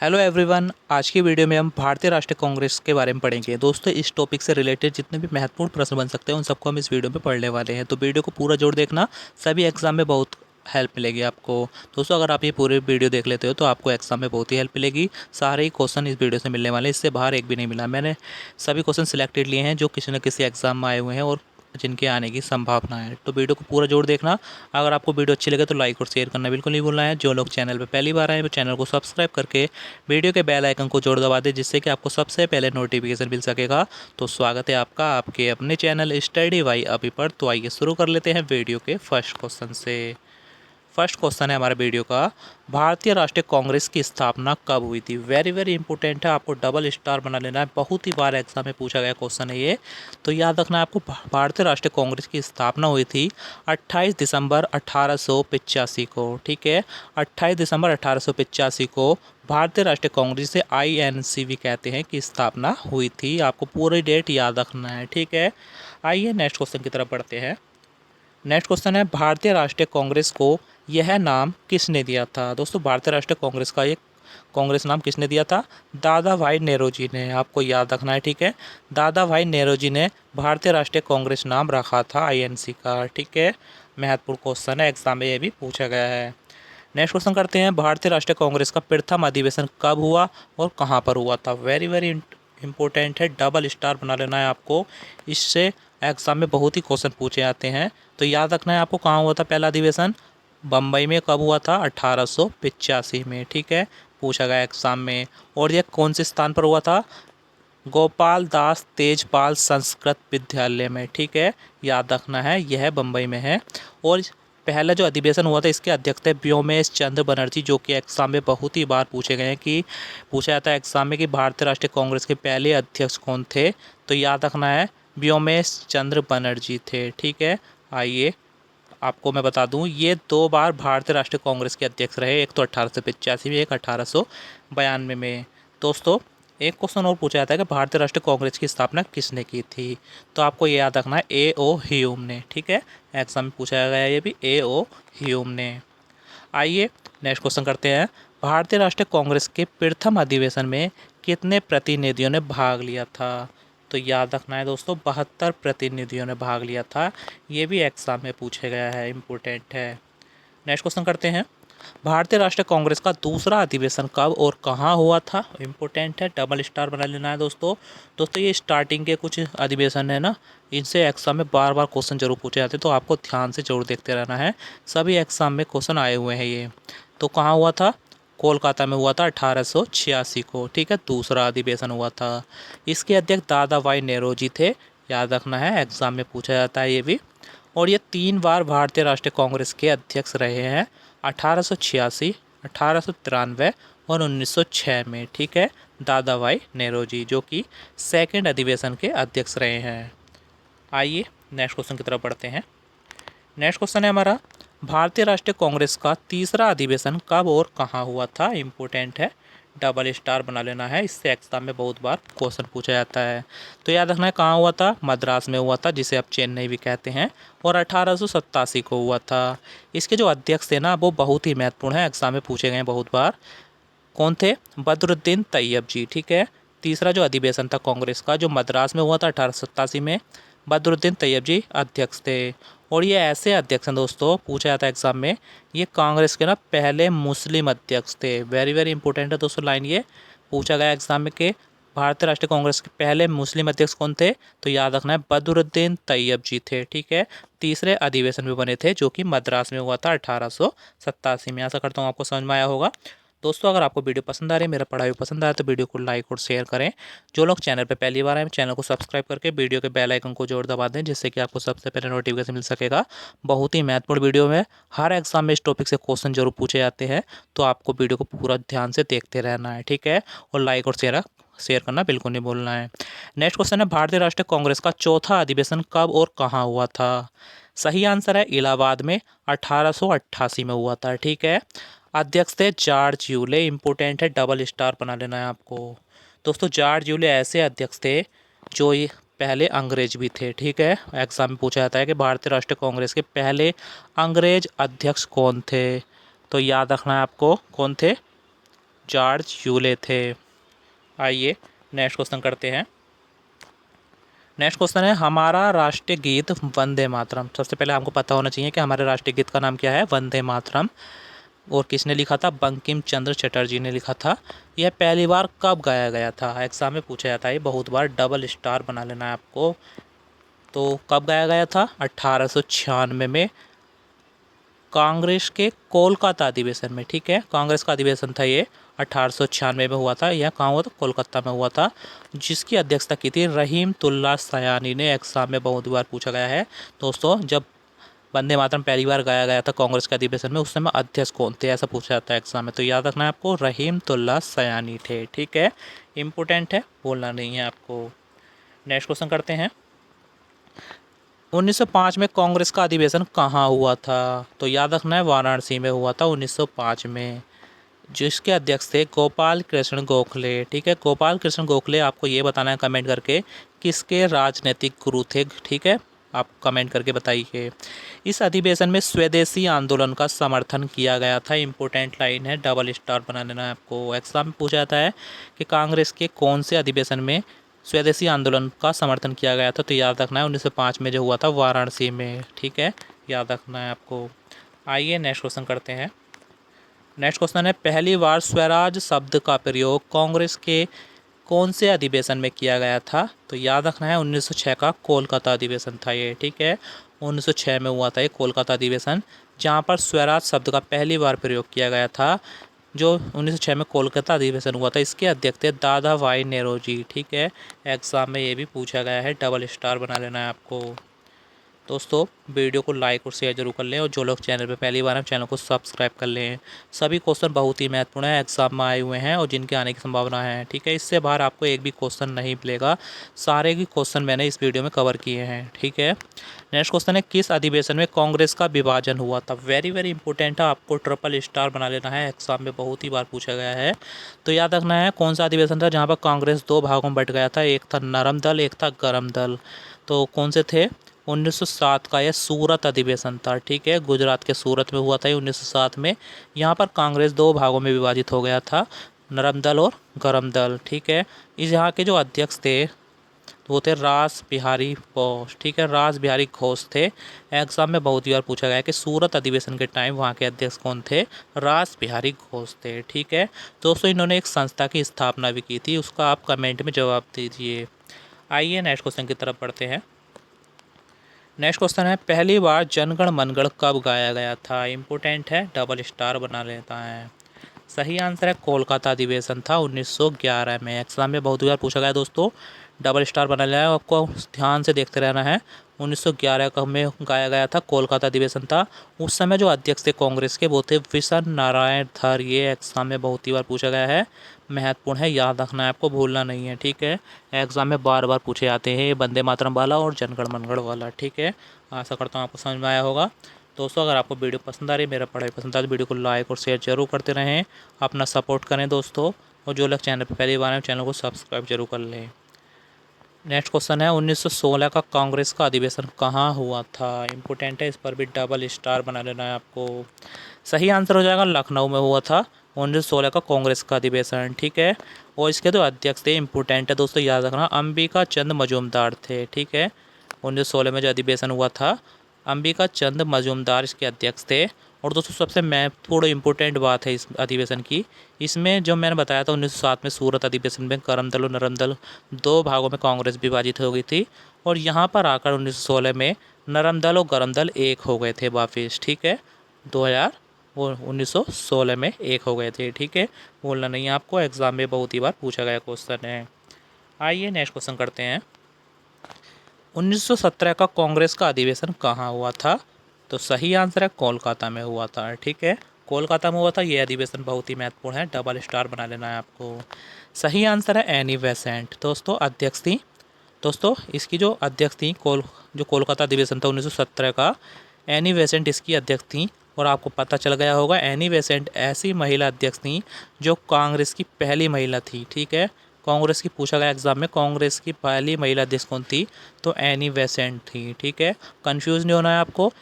Hello everyone. आज की video में हम भारतीय राष्ट्रीय कांग्रेस के बारे में पढ़ेंगे। दोस्तों, इस टॉपिक से रिलेटेड जितने भी महत्वपूर्ण प्रश्न बन सकते हैं उन सबको हम इस वीडियो में पढ़ने वाले हैं, तो वीडियो को पूरा जोड़ देखना। सभी एग्जाम में बहुत हेल्प मिलेगी आपको। दोस्तों, अगर आप ये पूरे वीडियो देख लेते हो तो आपको एग्जाम में बहुत ही हेल्प मिलेगी। सारे ही क्वेश्चन इस वीडियो से मिलने वाले हैं, इससे बाहर एक भी नहीं मिला। मैंने सभी क्वेश्चन सिलेक्टेड लिए हैं जो किसी न किसी एग्जाम में आए हुए हैं और जिनके आने की संभावना है, तो वीडियो को पूरा जोड़ देखना। अगर आपको वीडियो अच्छी लगे तो लाइक और शेयर करना बिल्कुल नहीं भूलना है। जो लोग चैनल पर पहली बार आए वो चैनल को सब्सक्राइब करके वीडियो के बेल आइकन को जोड़ दबा दें, जिससे कि आपको सबसे पहले नोटिफिकेशन मिल सकेगा। तो स्वागत है आपका आपके अपने चैनल स्टडी बाई अभी पर। तो आइए शुरू कर लेते हैं वीडियो के फर्स्ट क्वेश्चन से। फर्स्ट क्वेश्चन है हमारे वीडियो का, भारतीय राष्ट्रीय कांग्रेस की स्थापना कब हुई थी। वेरी वेरी इंपॉर्टेंट है, आपको डबल स्टार बना लेना है। बहुत ही बार एग्जाम में पूछा गया क्वेश्चन है ये, तो याद रखना है आपको। भारतीय राष्ट्रीय कांग्रेस की स्थापना हुई थी 28 दिसंबर 1885 को। ठीक है, 28 दिसंबर 1885 को भारतीय राष्ट्रीय कांग्रेस से INC भी कहते हैं कि स्थापना हुई थी। आपको पूरी डेट याद रखना है, ठीक है। आइए नेक्स्ट क्वेश्चन की तरफ बढ़ते हैं। नेक्स्ट क्वेश्चन है, भारतीय राष्ट्रीय कांग्रेस को यह नाम किसने दिया था। दोस्तों, भारतीय राष्ट्रीय कांग्रेस का एक कांग्रेस नाम किसने दिया था? दादा भाई नेहरू ने। आपको याद रखना है, ठीक है। दादा भाई नेहरू ने भारतीय राष्ट्रीय कांग्रेस नाम रखा था INC का, ठीक है। महत्वपूर्ण क्वेश्चन है, एग्जाम में ये भी पूछा गया है। नेक्स्ट क्वेश्चन करते हैं, भारतीय राष्ट्रीय कांग्रेस का प्रथम अधिवेशन कब हुआ और कहाँ पर हुआ था। वेरी वेरी इंपॉर्टेंट है, डबल स्टार बना लेना है आपको। इससे एग्जाम में बहुत ही क्वेश्चन पूछे जाते हैं, तो याद रखना है आपको। कहाँ हुआ था पहला अधिवेशन? बम्बई में। कब हुआ था? 1885 में, ठीक है। पूछा गया एग्जाम में। और यह कौन से स्थान पर हुआ था? गोपाल दास तेजपाल संस्कृत विद्यालय में, ठीक है। याद रखना है, यह बम्बई में है। और पहला जो अधिवेशन हुआ था इसके अध्यक्ष थे व्योमेश चंद्र बनर्जी, जो कि एग्जाम में बहुत ही बार पूछे गए हैं कि पूछा जाता है एग्जाम में कि भारतीय राष्ट्रीय कांग्रेस के पहले अध्यक्ष कौन थे। तो याद रखना है, व्योमेश चंद्र बनर्जी थे, ठीक है। आइए आपको मैं बता दूं, ये दो बार भारतीय राष्ट्रीय कांग्रेस के अध्यक्ष रहे, एक तो 1885 में, एक 1892 में। दोस्तों, एक क्वेश्चन और पूछा जाता है कि भारतीय राष्ट्रीय कांग्रेस की स्थापना किसने की थी। तो आपको ये याद रखना है, A.O. ह्यूम ने, ठीक है। एग्जाम में पूछा गया है ये भी, A.O. ह्यूम ने। आइए नेक्स्ट क्वेश्चन करते हैं, भारतीय राष्ट्रीय कांग्रेस के प्रथम अधिवेशन में कितने प्रतिनिधियों ने भाग लिया था। तो याद रखना है दोस्तों, 72 प्रतिनिधियों ने भाग लिया था। ये भी एग्जाम में पूछा गया है, इम्पोर्टेंट है। नेक्स्ट क्वेश्चन करते हैं, भारतीय राष्ट्रीय कांग्रेस का दूसरा अधिवेशन कब और कहाँ हुआ था। इम्पोर्टेंट है, डबल स्टार बना लेना है दोस्तों। दोस्तों, ये स्टार्टिंग के कुछ अधिवेशन है ना, इनसे एग्जाम में बार बार क्वेश्चन जरूर पूछे जाते हैं, तो आपको ध्यान से जरूर देखते रहना है। सभी एग्जाम में क्वेश्चन आए हुए हैं ये। तो कहाँ हुआ था? कोलकाता में हुआ था 1886 को, ठीक है। दूसरा अधिवेशन हुआ था। इसके अध्यक्ष दादा भाई नेहरू थे। याद रखना है, एग्जाम में पूछा जाता है ये भी। और ये 3 बार भारतीय राष्ट्रीय कांग्रेस के अध्यक्ष रहे हैं, 1886, 1893 और 1906 में, ठीक है। दादा भाई नेहरू जो कि सेकेंड अधिवेशन के अध्यक्ष रहे हैं। आइए नेक्स्ट क्वेश्चन की तरफ बढ़ते हैं। नेक्स्ट क्वेश्चन है हमारा, भारतीय राष्ट्रीय कांग्रेस का तीसरा अधिवेशन कब और कहाँ हुआ था। इम्पोर्टेंट है, डबल स्टार बना लेना है, इससे एग्जाम में बहुत बार क्वेश्चन पूछा जाता है। तो याद रखना है, कहाँ हुआ था? मद्रास में हुआ था, जिसे आप चेन्नई भी कहते हैं, और 1887 को हुआ था। इसके जो अध्यक्ष थे ना, वो बहुत ही महत्वपूर्ण है, एग्जाम में पूछे गए हैं बहुत बार। कौन थे? बदरुद्दीन तैयब जी, ठीक है। तीसरा जो अधिवेशन था कांग्रेस का, जो मद्रास में हुआ था 1887 में, बदरुद्दीन तैयब जी अध्यक्ष थे। और ये ऐसे अध्यक्ष हैं दोस्तों, पूछा जाता है एग्जाम में, ये कांग्रेस के ना पहले मुस्लिम अध्यक्ष थे। वेरी वेरी इंपॉर्टेंट है दोस्तों लाइन, ये पूछा गया एग्जाम में कि भारतीय राष्ट्रीय कांग्रेस के पहले मुस्लिम अध्यक्ष कौन थे। तो याद रखना है, बदरुद्दीन तैयब जी थे, ठीक है। तीसरे अधिवेशन में बने थे, जो कि मद्रास में हुआ था 1887 में। आशा करता हूँ आपको समझ में आया होगा। दोस्तों, अगर आपको वीडियो पसंद आ रही है, मेरा पढ़ाई पसंद आया, तो वीडियो को लाइक और शेयर करें। जो लोग चैनल पर पहली बार आए, चैनल को सब्सक्राइब करके वीडियो के बेल आइकन को जोर दबा दें, जिससे कि आपको सबसे पहले नोटिफिकेशन मिल सकेगा। बहुत ही महत्वपूर्ण वीडियो में हर एग्जाम में इस टॉपिक से क्वेश्चन जरूर पूछे जाते हैं, तो आपको वीडियो को पूरा ध्यान से देखते रहना है, ठीक है। और लाइक और शेयर करना बिल्कुल नहीं भूलना है। नेक्स्ट क्वेश्चन है, भारतीय राष्ट्रीय कांग्रेस का चौथा अधिवेशन कब और कहाँ हुआ था। सही आंसर है इलाहाबाद में, 1888 में हुआ था, ठीक है। अध्यक्ष थे जॉर्ज यूले। इंपॉर्टेंट है, डबल स्टार बना लेना है आपको। दोस्तों, जॉर्ज यूले ऐसे अध्यक्ष थे जो ये पहले अंग्रेज भी थे, ठीक है। एग्जाम में पूछा जाता है कि भारतीय राष्ट्रीय कांग्रेस के पहले अंग्रेज अध्यक्ष कौन थे। तो याद रखना है आपको, कौन थे? जॉर्ज यूले थे। आइए नेक्स्ट क्वेश्चन करते हैं। नेक्स्ट क्वेश्चन है हमारा राष्ट्रीय गीत वंदे मातरम। सबसे पहले हमको पता होना चाहिए कि हमारे राष्ट्रीय गीत का नाम क्या है, वंदे मातरम। और किसने लिखा था, बंकिम चंद्र चटर्जी ने लिखा था। यह पहली बार कब गाया गया था, एग्जाम में पूछा जाता है ये बहुत बार, डबल स्टार बना लेना है आपको। तो कब गाया गया था, 1896 में कांग्रेस के कोलकाता अधिवेशन में। ठीक है, कांग्रेस का अधिवेशन था ये, 1896 में हुआ था। यह कहाँ हुआ था, कोलकाता में हुआ था, जिसकी अध्यक्षता की थी रहीमतुल्लाह सयानी ने। एग्जाम में बहुत बार पूछा गया है दोस्तों, जब वंदे मातरम पहली बार गाया गया था कांग्रेस के अधिवेशन में, उस समय अध्यक्ष कौन थे, ऐसा पूछा जाता है एग्जाम में। तो याद रखना है आपको, रहीमतुल्लाह सयानी थे। ठीक है, इम्पोर्टेंट है, बोलना नहीं है आपको। नेक्स्ट क्वेश्चन करते हैं। 1905 में कांग्रेस का अधिवेशन कहाँ हुआ था, तो याद रखना है वाराणसी में हुआ था 1905 में, जिसके अध्यक्ष थे गोपाल कृष्ण गोखले। ठीक है, गोपाल कृष्ण गोखले, आपको ये बताना है कमेंट करके किसके राजनीतिक गुरु थे। ठीक है, आप कमेंट करके बताइए। इस अधिवेशन में स्वदेशी आंदोलन का समर्थन किया गया था। इंपॉर्टेंट लाइन है, डबल स्टार बना लेना है आपको। एग्जाम में पूछा जाता है कि कांग्रेस के कौन से अधिवेशन में स्वदेशी आंदोलन का समर्थन किया गया था, तो याद रखना है 1905 में जो हुआ था वाराणसी में। ठीक है, याद रखना है आपको। आइए नेक्स्ट क्वेश्चन करते हैं। नेक्स्ट क्वेश्चन है पहली बार स्वराज शब्द का प्रयोग कांग्रेस के कौन से अधिवेशन में किया गया था, तो याद रखना है 1906 का कोलकाता अधिवेशन था ये। ठीक है, 1906 में हुआ था ये कोलकाता अधिवेशन, जहाँ पर स्वराज शब्द का पहली बार प्रयोग किया गया था, जो 1906 में कोलकाता अधिवेशन हुआ था। इसके अध्यक्ष थे दादा भाई नेरोजी। ठीक है, एग्जाम में ये भी पूछा गया है, डबल स्टार बना लेना है आपको। दोस्तों वीडियो को लाइक और शेयर जरूर कर लें, और जो लोग चैनल पर पहली बार हैं चैनल को सब्सक्राइब कर लें। सभी क्वेश्चन बहुत ही महत्वपूर्ण है, एग्जाम में आए हुए हैं और जिनके आने की संभावना है। ठीक है, इससे बाहर आपको एक भी क्वेश्चन नहीं मिलेगा, सारे के क्वेश्चन मैंने इस वीडियो में कवर किए हैं। ठीक है, नेक्स्ट क्वेश्चन है किस अधिवेशन में कांग्रेस का विभाजन हुआ था। वेरी वेरी इंपॉर्टेंट है, आपको ट्रिपल स्टार बना लेना है, एग्जाम में बहुत ही बार पूछा गया है। तो याद रखना है कौन सा अधिवेशन था जहाँ पर कांग्रेस दो भागों में बट गया था, एक था नरम दल, एक था गरम दल। तो कौन से थे, 1907 का यह सूरत अधिवेशन था। ठीक है, गुजरात के सूरत में हुआ था ये 1907 में। यहाँ पर कांग्रेस दो भागों में विभाजित हो गया था, नरम दल और गरम दल। ठीक है, इस यहाँ के जो अध्यक्ष थे वो थे रास बिहारी घोष। ठीक है, रास बिहारी घोष थे। एग्जाम में बहुत ही बार पूछा गया है कि सूरत अधिवेशन के टाइम वहाँ के अध्यक्ष कौन थे, रास बिहारी घोष थे। ठीक है दोस्तों, इन्होंने एक संस्था की स्थापना भी की थी, उसका आप कमेंट में जवाब दीजिए। आइए नेक्स्ट क्वेश्चन की तरफ बढ़ते हैं। नेक्स्ट क्वेश्चन है पहली बार जनगण मनगढ़ कब गाया गया था। इम्पोर्टेंट है, डबल स्टार बना लेता है। सही आंसर है कोलकाता अधिवेशन था 1911 में। एग्जाम में बहुत बार पूछा गया दोस्तों, डबल स्टार बना लिया है, आपको ध्यान से देखते रहना है। 1911 का में गाया गया था, कोलकाता अधिवेशन था। उस समय जो अध्यक्ष थे कांग्रेस के वो थे विशन नारायण धर। ये एग्जाम में बहुत ही बार पूछा गया है, महत्वपूर्ण है, याद रखना है आपको, भूलना नहीं है। ठीक है, एग्जाम में बार बार पूछे जाते हैं वंदे मातरम वाला और जनगण मनगढ़ वाला। ठीक है, आशा करता हूँ आपको समझ में आया होगा। दोस्तों अगर आपको वीडियो पसंद आ रही है, मेरा पढ़ाई पसंद आ रही है, तो वीडियो को लाइक और शेयर जरूर करते रहें, अपना सपोर्ट करें दोस्तों। और जो लोग चैनल पर पहली बार हैं चैनल को सब्सक्राइब जरूर कर लें। नेक्स्ट क्वेश्चन है 1916 का कांग्रेस का अधिवेशन कहाँ हुआ था। इम्पोर्टेंट है, इस पर भी डबल स्टार बना लेना है आपको। सही आंसर हो जाएगा लखनऊ में हुआ था 1916 का कांग्रेस का अधिवेशन। ठीक है, और इसके जो अध्यक्ष थे, इंपॉर्टेंट है दोस्तों, याद रखना, अंबिका चंद मजूमदार थे। ठीक है, 1916 में जो अधिवेशन हुआ था, अंबिका चंद मजूमदार इसके अध्यक्ष थे। और दोस्तों सबसे महत्वपूर्ण इंपॉर्टेंट बात है इस अधिवेशन की, इसमें जो मैंने बताया था 1907 में सूरत अधिवेशन में करम दल और नरम दल दो भागों में कांग्रेस विभाजित हो गई थी, और यहाँ पर आकर 1916 में नरम दल और गरम दल एक हो गए थे वापिस। ठीक है, 1916 में एक हो गए थे। ठीक है, बोलना नहीं है आपको, एग्जाम में बहुत ही बार पूछा गया क्वेश्चन है। आइए नेक्स्ट क्वेश्चन करते हैं। 1917 का कांग्रेस का अधिवेशन कहाँ हुआ था, तो सही आंसर है कोलकाता में हुआ था। ठीक है, कोलकाता में हुआ था, ये अधिवेशन बहुत ही महत्वपूर्ण है, डबल स्टार बना लेना है आपको। सही आंसर है एनी बेसेंट दोस्तों, अध्यक्ष थी। दोस्तों इसकी जो अध्यक्ष थी जो कोलकाता अधिवेशन था 1917 का, एनी बेसेंट इसकी अध्यक्ष थी। और आपको पता चल गया होगा, एनी बेसेंट ऐसी महिला अध्यक्ष थी जो कांग्रेस की पहली महिला थी। ठीक है, कांग्रेस की पूछा गया एग्जाम में, कांग्रेस की पहली महिला अध्यक्ष कौन थी, तो एनी बेसेंट थी। ठीक है, कंफ्यूज नहीं होना है आपको।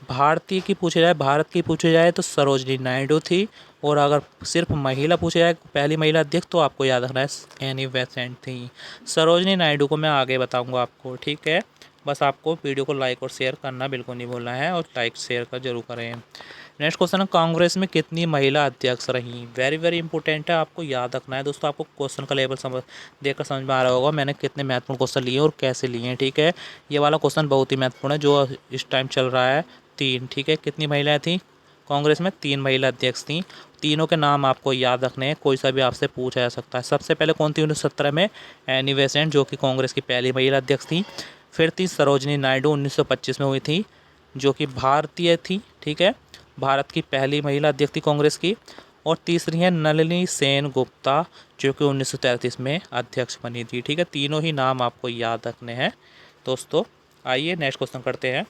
भारतीय की पूछे जाए, भारत की पूछे जाए तो सरोजनी नायडू थी, और अगर सिर्फ महिला पूछा जाए पहली महिला अध्यक्ष तो आपको याद रखना है एनी बेसेंट थी। सरोजनी नायडू को मैं आगे बताऊंगा आपको, ठीक है। बस आपको वीडियो को लाइक और शेयर करना बिल्कुल नहीं भूलना है, और लाइक शेयर कर जरूर करें। नेक्स्ट क्वेश्चन है, कांग्रेस में कितनी महिला अध्यक्ष रहीं? वेरी वेरी इंपॉर्टेंट है, आपको याद रखना है दोस्तों। आपको क्वेश्चन का लेवल देखकर समझ में आ रहा होगा मैंने कितने महत्वपूर्ण क्वेश्चन लिए और कैसे लिए हैं, ठीक है। ये वाला क्वेश्चन बहुत ही महत्वपूर्ण है जो इस टाइम चल रहा है। 3, ठीक है। कितनी महिलाएं थी कांग्रेस में? 3 महिला अध्यक्ष थीं। तीनों के नाम आपको याद रखने हैं, कोई सा भी आपसे पूछा जा सकता है। सबसे पहले कौन थी 1917 में? एनी बेसेंट, जो कि कांग्रेस की पहली महिला अध्यक्ष थी। फिर थी सरोजनी नायडू, 1925 में हुई थी, जो कि भारतीय थी, ठीक है। भारत की पहली महिला अध्यक्ष थी कांग्रेस की। और तीसरी है नलिनी सेन गुप्ता, जो कि 1933 में अध्यक्ष बनी थी, ठीक है। तीनों ही नाम आपको याद रखने हैं दोस्तों। आइए नेक्स्ट क्वेश्चन करते हैं।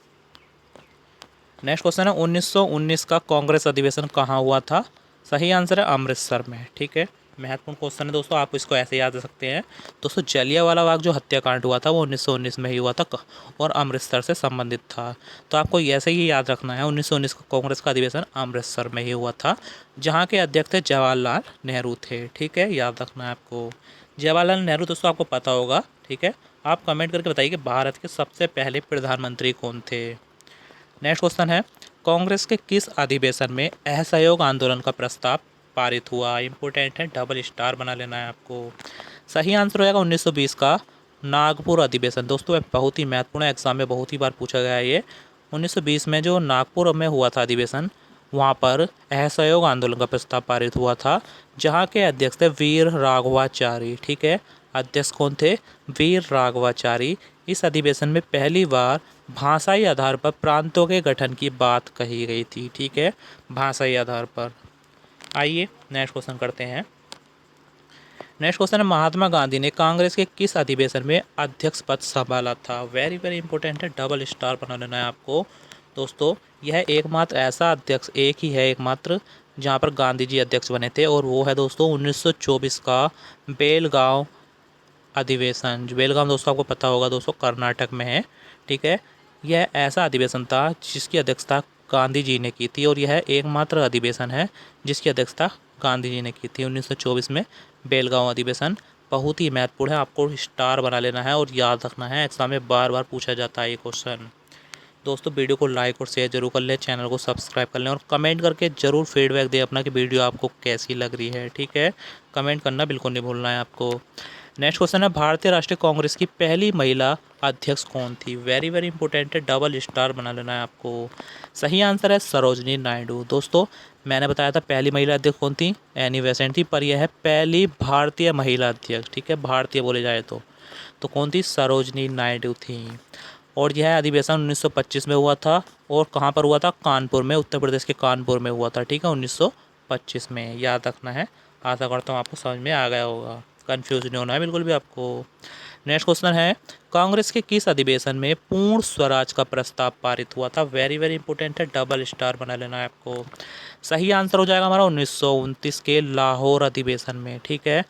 नेक्स्ट क्वेश्चन है, 1919 का कांग्रेस अधिवेशन कहाँ हुआ था? सही आंसर है अमृतसर में, ठीक है। महत्वपूर्ण क्वेश्चन है दोस्तों, आप इसको ऐसे याद रख सकते हैं दोस्तों। जलियांवाला बाग जो हत्याकांड हुआ था वो 1919 में ही हुआ था और अमृतसर से संबंधित था। तो आपको ऐसे ही याद रखना है, 1919 का कांग्रेस का अधिवेशन अमृतसर में ही हुआ था, जहाँ के अध्यक्ष थे जवाहरलाल नेहरू थे, ठीक है। याद रखना है आपको। जवाहरलाल नेहरू दोस्तों आपको पता होगा, ठीक है। आप कमेंट करके बताइए कि भारत के सबसे पहले प्रधानमंत्री कौन थे। नेक्स्ट क्वेश्चन है, कांग्रेस के किस अधिवेशन में असहयोग आंदोलन का प्रस्ताव पारित हुआ? इंपॉर्टेंट है, डबल स्टार बना लेना है आपको। सही आंसर हो जाएगा 1920 का नागपुर अधिवेशन। दोस्तों बहुत ही महत्वपूर्ण एग्जाम में बहुत ही बार पूछा गया है ये। 1920 में जो नागपुर में हुआ था अधिवेशन, वहाँ पर असहयोग आंदोलन का प्रस्ताव पारित हुआ था, जहाँ के अध्यक्ष थे वीर राघवाचारी, ठीक है। अध्यक्ष कौन थे? वीर राघवाचारी। इस अधिवेशन में पहली बार भाषाई आधार पर प्रांतों के गठन की बात कही गई थी, ठीक है। भाषाई आधार पर। आइए नेक्स्ट क्वेश्चन करते हैं। नेक्स्ट क्वेश्चन है, महात्मा गांधी ने कांग्रेस के किस अधिवेशन में अध्यक्ष पद संभाला था? वेरी वेरी इंपॉर्टेंट है, डबल स्टार बना लेना है आपको दोस्तों। यह एकमात्र ऐसा अध्यक्ष एक ही है, एकमात्र जहां पर गांधी जी अध्यक्ष बने थे, और वो है दोस्तों 1924 का बेलगांव अधिवेशन। बेलगाम दोस्तों आपको पता होगा दोस्तों कर्नाटक में है, ठीक है। यह ऐसा अधिवेशन था जिसकी अध्यक्षता गांधी जी ने की थी, और यह एकमात्र अधिवेशन है जिसकी अध्यक्षता गांधी जी ने की थी 1924 में। बेलगांव अधिवेशन बहुत ही महत्वपूर्ण है, आपको स्टार बना लेना है और याद रखना है, एग्जाम में बार बार पूछा जाता है ये क्वेश्चन। दोस्तों वीडियो को लाइक और शेयर जरूर कर लें, चैनल को सब्सक्राइब कर लें, और कमेंट करके ज़रूर फीडबैक दें अपना कि वीडियो आपको कैसी लग रही है, ठीक है। कमेंट करना बिल्कुल नहीं भूलना है आपको। नेक्स्ट क्वेश्चन है, भारतीय राष्ट्रीय कांग्रेस की पहली महिला अध्यक्ष कौन थी? वेरी वेरी इंपॉर्टेंट है, डबल स्टार बना लेना है आपको। सही आंसर है सरोजनी नायडू। दोस्तों मैंने बताया था पहली महिला अध्यक्ष कौन थी? एनी बेसेंट थी, पर यह है पहली भारतीय महिला अध्यक्ष, ठीक है। भारतीय बोले जाए तो कौन थी? सरोजनी नायडू थी। और यह अधिवेशन 1925 में हुआ था, और कहाँ पर हुआ था? कानपुर में, उत्तर प्रदेश के कानपुर में हुआ था, ठीक है, 1925 में। याद रखना है, आशा करता हूँ आपको समझ में आ गया होगा, कंफ्यूज नहीं होना है बिल्कुल भी आपको। नेक्स्ट क्वेश्चन है, कांग्रेस के किस अधिवेशन में पूर्ण स्वराज का प्रस्ताव पारित हुआ था? वेरी वेरी इंपॉर्टेंट है, डबल स्टार बना लेना है आपको। सही आंसर हो जाएगा हमारा 1929 के लाहौर अधिवेशन में, ठीक है।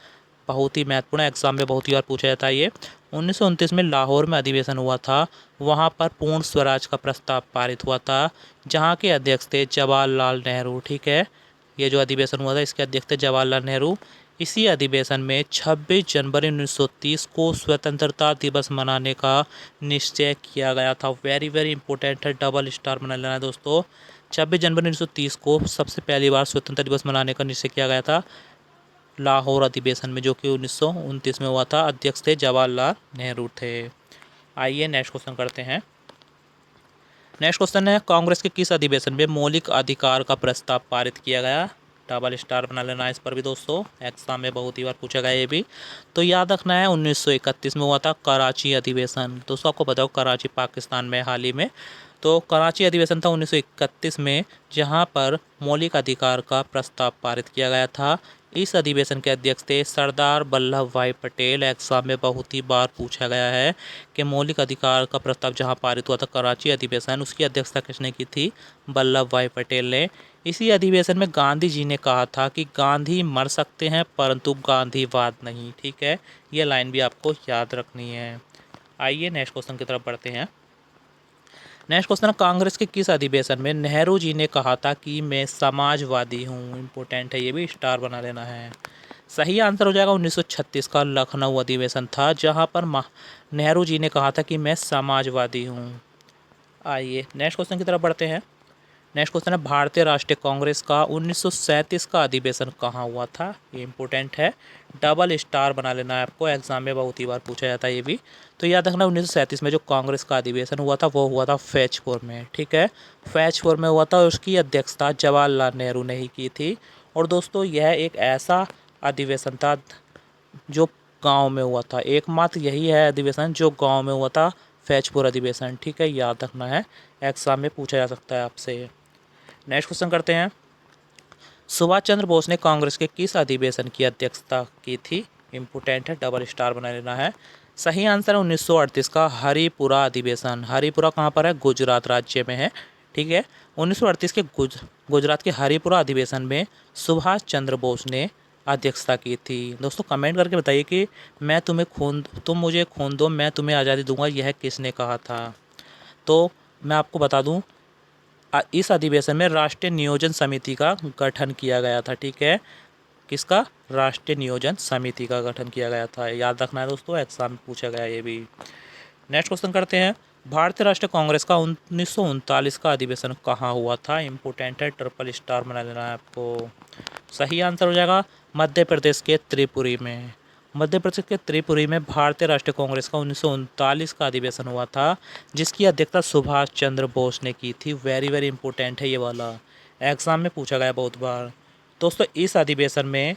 बहुत ही महत्वपूर्ण एग्जाम में बहुत ही बार पूछा जाता है ये। 1929 में लाहौर में अधिवेशन हुआ था, वहाँ पर पूर्ण स्वराज का प्रस्ताव पारित हुआ था, जहाँ के अध्यक्ष थे जवाहरलाल नेहरू, ठीक है। ये जो अधिवेशन हुआ था इसके अध्यक्ष थे जवाहरलाल नेहरू। इसी अधिवेशन में 26 जनवरी 1930 को स्वतंत्रता दिवस मनाने का निश्चय किया गया था। वेरी वेरी इंपॉर्टेंट है, डबल स्टार बना लेना है दोस्तों। 26 जनवरी 1930 को सबसे पहली बार स्वतंत्रता दिवस मनाने का निश्चय किया गया था लाहौर अधिवेशन में, जो कि 1929 में हुआ था। अध्यक्ष थे जवाहरलाल नेहरू थे। आइए नेक्स्ट क्वेश्चन करते हैं। नेक्स्ट क्वेश्चन है, कांग्रेस के किस अधिवेशन में मौलिक अधिकार का प्रस्ताव पारित किया गया? डबल स्टार बना लेना है इस पर भी दोस्तों, एग्जाम में बहुत ही बार पूछा गया ये भी। तो याद रखना है 1931 में हुआ था कराची अधिवेशन। दोस्तों आपको बताओ कराची पाकिस्तान में हाल ही में, तो कराची अधिवेशन था 1931 में, जहां पर मौलिक अधिकार का प्रस्ताव पारित किया गया था। इस अधिवेशन के अध्यक्ष थे सरदार वल्लभ भाई पटेल। एग्जाम में बहुत ही बार पूछा गया है कि मौलिक अधिकार का प्रस्ताव जहां पारित हुआ था कराची अधिवेशन, उसकी अध्यक्षता किसने की थी? वल्लभ भाई पटेल ने। इसी अधिवेशन में गांधी जी ने कहा था कि गांधी मर सकते हैं परंतु गांधीवाद नहीं, ठीक है। ये लाइन भी आपको याद रखनी है। आइए नेक्स्ट क्वेश्चन की तरफ बढ़ते हैं। नेक्स्ट क्वेश्चन है, कांग्रेस के किस अधिवेशन में नेहरू जी ने कहा था कि मैं समाजवादी हूँ। इंपॉर्टेंट है, ये भी स्टार बना लेना है। सही आंसर हो जाएगा 1936 का लखनऊ अधिवेशन था, जहाँ पर नेहरू जी ने कहा था कि मैं समाजवादी हूँ। आइए नेक्स्ट क्वेश्चन की तरफ बढ़ते हैं। नेक्स्ट क्वेश्चन है, भारतीय राष्ट्रीय कांग्रेस का 1937 का अधिवेशन कहाँ हुआ था। ये इंपॉर्टेंट है, डबल स्टार बना लेना है आपको, एग्जाम में बहुत ही बार पूछा जाता है ये भी। तो याद रखना 1937 में जो कांग्रेस का अधिवेशन हुआ था वो हुआ था फैजपुर में। ठीक है, फैजपुर में हुआ था, उसकी अध्यक्षता जवाहरलाल नेहरू ने ही की थी। और दोस्तों यह एक ऐसा अधिवेशन था जो गांव में हुआ था, एकमात्र यही है अधिवेशन जो गांव में हुआ था, फैजपुर अधिवेशन। ठीक है, याद रखना है, एग्जाम में पूछा जा सकता है आपसे। नेक्स्ट क्वेश्चन करते हैं, सुभाष चंद्र बोस ने कांग्रेस के किस अधिवेशन की अध्यक्षता की थी। इम्पोर्टेंट है, डबल स्टार बना लेना है। सही आंसर है 1938 का हरिपुरा अधिवेशन। हरिपुरा कहाँ पर है, गुजरात राज्य में है। ठीक है, 1938 के गुजरात के हरिपुरा अधिवेशन में सुभाष चंद्र बोस ने अध्यक्षता की थी। दोस्तों कमेंट करके बताइए कि तुम मुझे खून दो, मैं तुम्हें आज़ादी दूंगा, यह किसने कहा था। तो मैं आपको बता दूं, इस अधिवेशन में राष्ट्रीय नियोजन समिति का गठन किया गया था। ठीक है, किसका, राष्ट्रीय नियोजन समिति का गठन किया गया था, याद रखना है दोस्तों, एग्जाम में पूछा गया ये भी। नेक्स्ट क्वेश्चन करते हैं, भारतीय राष्ट्रीय कांग्रेस का 1939 का अधिवेशन कहाँ हुआ था। इंपोर्टेंट है, ट्रिपल स्टार बना लेना है आपको। सही आंसर हो जाएगा मध्य प्रदेश के त्रिपुरी में। मध्य प्रदेश के त्रिपुरी में भारतीय राष्ट्रीय कांग्रेस का 1939 का अधिवेशन हुआ था, जिसकी अध्यक्षता सुभाष चंद्र बोस ने की थी। वेरी वेरी इंपॉर्टेंट है ये वाला, एग्जाम में पूछा गया बहुत बार। दोस्तों इस अधिवेशन में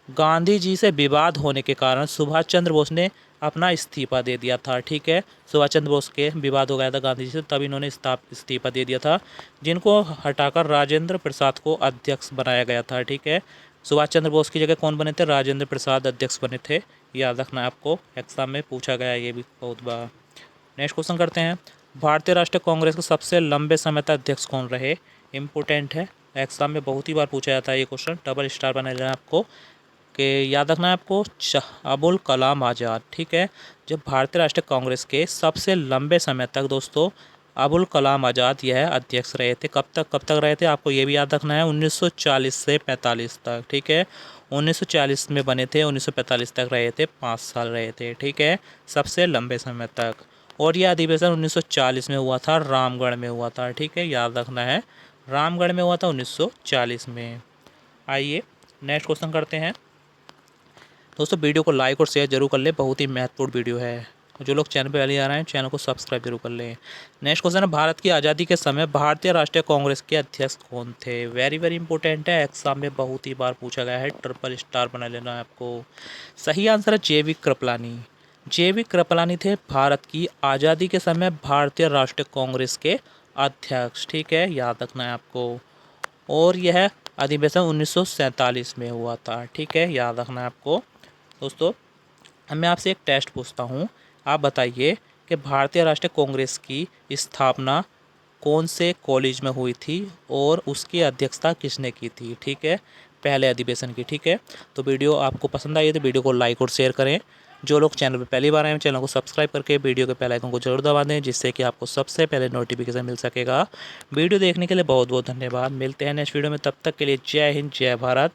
गांधी जी से विवाद होने के कारण सुभाष चंद्र बोस ने अपना इस्तीफा दे दिया था। ठीक है, सुभाष चंद्र बोस के विवाद हो गया था गांधी जी से, तब इन्होंने इस्तीफा दे दिया था, जिनको हटाकर राजेंद्र प्रसाद को अध्यक्ष बनाया गया था। ठीक है, सुभाष चंद्र बोस की जगह कौन बने थे, राजेंद्र प्रसाद अध्यक्ष बने थे, याद रखना है आपको, एग्जाम में पूछा गया ये भी बहुत बार। नेक्स्ट क्वेश्चन करते हैं, भारतीय राष्ट्रीय कांग्रेस के सबसे लंबे समय तक अध्यक्ष कौन रहे। इंपॉर्टेंट है, एग्जाम में बहुत ही बार पूछा जाता है ये क्वेश्चन, डबल स्टार बना लेना है आपको, कि याद रखना है आपको, अबुल कलाम आज़ाद। ठीक है, जब भारतीय राष्ट्रीय कांग्रेस के सबसे लंबे समय तक दोस्तों अबुल कलाम आज़ाद यह अध्यक्ष रहे थे। कब तक रहे थे आपको ये भी याद रखना है, 1940 से 45 तक। ठीक है, 1940 में बने थे, 1945 तक रहे थे, 5 साल रहे थे। ठीक है, सबसे लंबे समय तक। और यह अधिवेशन 1940 में हुआ था, रामगढ़ में हुआ था। ठीक है, याद रखना है, रामगढ़ में हुआ था 1940 में। आइए नेक्स्ट क्वेश्चन करते हैं। दोस्तों वीडियो को लाइक और शेयर जरूर कर ले, बहुत ही महत्वपूर्ण वीडियो है। जो लोग चैनल पर पहले आ रहे हैं चैनल को सब्सक्राइब जरूर कर लें। नेक्स्ट क्वेश्चन है, भारत की आज़ादी के समय भारतीय राष्ट्रीय कांग्रेस के अध्यक्ष कौन थे। वेरी वेरी इंपॉर्टेंट है, एग्जाम में बहुत ही बार पूछा गया है, ट्रिपल स्टार बना लेना है आपको। सही आंसर है जे.वी. कृपलानी। जे.वी. कृपलानी थे भारत की आज़ादी के समय भारतीय राष्ट्रीय कांग्रेस के अध्यक्ष। ठीक है, याद रखना है आपको। और यह अधिवेशन 1947 में हुआ था। ठीक है, याद रखना है आपको। दोस्तों अब मैं आपसे एक टेस्ट पूछता हूँ, आप बताइए कि भारतीय राष्ट्रीय कांग्रेस की स्थापना कौन से कॉलेज में हुई थी और उसकी अध्यक्षता किसने की थी। ठीक है, पहले अधिवेशन की। ठीक है, तो वीडियो आपको पसंद आई है तो वीडियो को लाइक और शेयर करें। जो लोग चैनल पर पहली बार आए हैं चैनल को सब्सक्राइब करके वीडियो के बेल आइकन को जरूर दबा दें, जिससे कि आपको सबसे पहले नोटिफिकेशन मिल सकेगा। वीडियो देखने के लिए बहुत बहुत धन्यवाद। मिलते हैं नेक्स्ट वीडियो में, तब तक के लिए जय हिंद, जय भारत,